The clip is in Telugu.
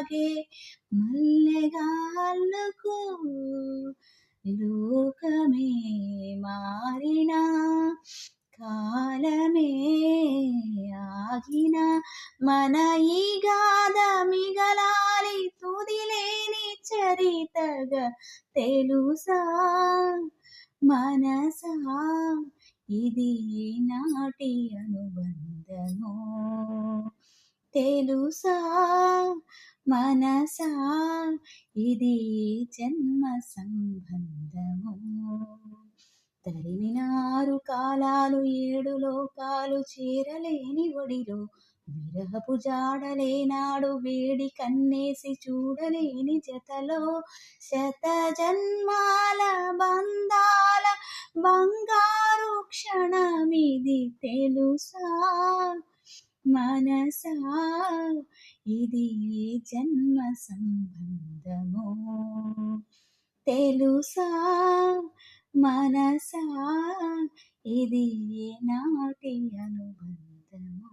సాగే మల్లెగా అల్లుకో లోకమే మారినా కాలమే ఆగిన మన ఈ గాథ మిగలాలి తుదిలేని చరితగా తెలుసా మనసా ఇది నాటి అనుబంధము తెలుసా మనసా ఇది జన్మ సంబంధము తరిమినారు కాలాలు ఏడు లోకాలు చేరలేని ఒడిలో విరహపు జాడలేనాడు వేడి కన్నేసి చూడలేని జతలో శత జన్మాల బంధాల బంగారు క్షణమిది తెలుసా మనసా ఇది జన్మ సంబంధము తెలుసా మనసా ఇది నాటి అనుబంధము